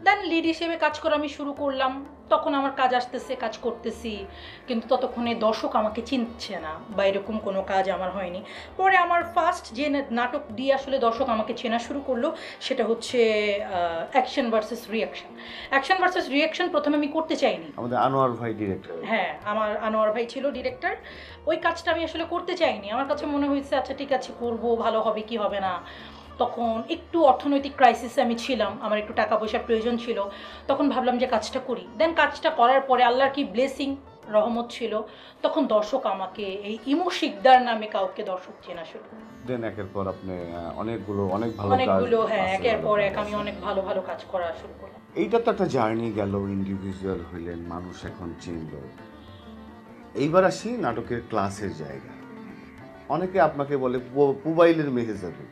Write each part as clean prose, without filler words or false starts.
দেন lead হিসেবে কাজ করা আমি শুরু করলাম। তখন আমার কাজ আসতেছে, কাজ করতেছি, কিন্তু ততক্ষণে দর্শক আমাকে চিনছে না বা এরকম কোনো কাজ আমার হয়নি। পরে আমার ফার্স্ট যে নাটক দিয়ে আসলে দর্শক আমাকে চেনা শুরু করলো সেটা হচ্ছে action versus reaction. Action versus reaction প্রথমে আমি করতে চাইনি। আমাদের আনোয়ার ভাই ডিরেক্টর। হ্যাঁ, আমার আনোয়ার ভাই ছিল ডিরেক্টর। ওই কাজটা আমি আসলে করতে চাইনি। আমার কাছে মনে হয়েছে আচ্ছা ঠিক আছে, করবো, ভালো হবে কি হবে না। তখন একটু অর্থনৈতিক ক্রাইসিসে আমি ছিলাম, আমার একটু টাকা পয়সার প্রয়োজন ছিল। তখন ভাবলাম যে কাজটা করি। দেন কাজটা করার পরে আল্লাহর কি ব্লেসিং, রহমত ছিল, তখন দর্শক আমাকে এই ইমু শিকদার নামে কাউকে দর্শক চেনা শুরু করে। দেন একের পর আপনি অনেকগুলো অনেক ভালো কাজ অনেকগুলো, হ্যাঁ, আছে, একের ভালো পর কাজ এক আমি আছে। অনেক ভালো ভালো কাজ করা শুরু করলাম। এইটা তো একটা জার্নি গেল, ইন্ডিভিজুয়াল হইলেন, মানুষ এখন চিনল। এইবার আসি নাটকের ক্লাসের জায়গা। অনেকে আপনাকে বলে পুবাইলের মেহেজাবি।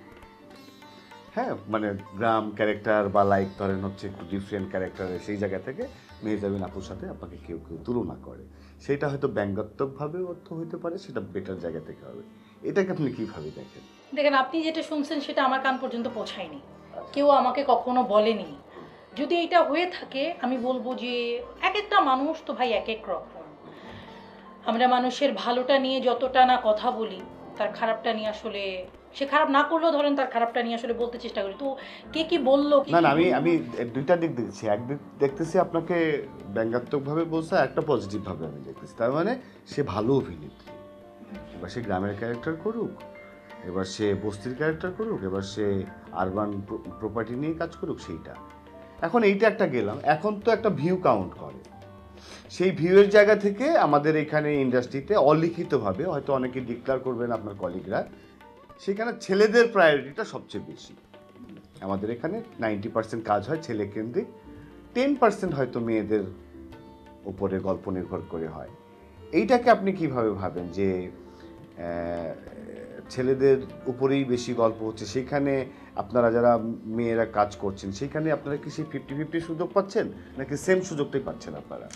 হ্যাঁ, মানে গ্রাম ক্যারেক্টার বা লাইক ধরেন হচ্ছে একটু ডিফারেন্ট ক্যারেক্টারের সেই জায়গা থেকে মেহজাবিন আপুর সাথে আপনাকে কেউ কেউ তুলনা করে। সেটা হয়তো ব্যঙ্গাত্মকভাবে অর্থ হইতে পারে, সেটা বেটার জায়গা থেকে হবে। এটাকে আপনি কীভাবে দেখেন? দেখেন, আপনি যেটা শুনছেন সেটা আমার কান পর্যন্ত পৌঁছায়নি, কেউ আমাকে কখনো বলেনি। যদি এটা হয়ে থাকে আমি বলবো যে এক একটা মানুষ তো ভাই এক এক রকম। আমরা মানুষের ভালোটা নিয়ে যতটা না কথা বলি, তার খারাপটা নিয়ে আসলে, সে খারাপ না করলেও ধরেন তার খারাপটা নিয়ে আসলে বলতে চেষ্টা করি। তো কে কি বললো, না না, আমি আমি দুইটা দিক দেখছি। একদিক দেখতেছি আপনাকে ব্যঙ্গাত্মকভাবে বলছে, একটা পজিটিভভাবে আমি দেখতেছি। তার মানে সে ভালো অভিনেত্রী। এবার সে গ্রামের ক্যারেক্টার করুক, এবার সে বস্তির ক্যারেক্টার করুক, এবার সে আরবান প্রপার্টি নিয়ে কাজ করুক, সেইটা। এখন এইটা একটা গেলাম, এখন তো একটা ভিউ কাউন্ট করে। সেই ভিউয়ের জায়গা থেকে আমাদের এখানে ইন্ডাস্ট্রিতে অলিখিতভাবে হয়তো অনেকে ডিক্লেয়ার করবেন আপনার কলিগরা, সেখানে ছেলেদের প্রায়োরিটিটা সবচেয়ে বেশি। আমাদের এখানে 90% কাজ হয় ছেলেকেন্দ্রিক, 10% হয়তো মেয়েদের উপরে গল্প নির্ভর করে হয়। এইটাকে আপনি কিভাবে ভাবেন যে ছেলেদের উপরেই বেশি গল্প হচ্ছে, সেখানে আপনারা যারা মেয়েরা কাজ করছেন সেখানে আপনারা কি সেই 50-50 সুযোগ পাচ্ছেন, নাকি সেম সুযোগটাই পাচ্ছেন আপনারা?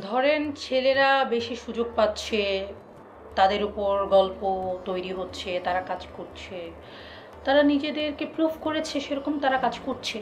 ধরেন ছেলেরা বেশি সুযোগ পাচ্ছে, তাদের উপর গল্প তৈরি হচ্ছে, তারা কাজ করছে, তারা নিজেদেরকে প্রুভ করেছে, সেরকম তারা কাজ করছে।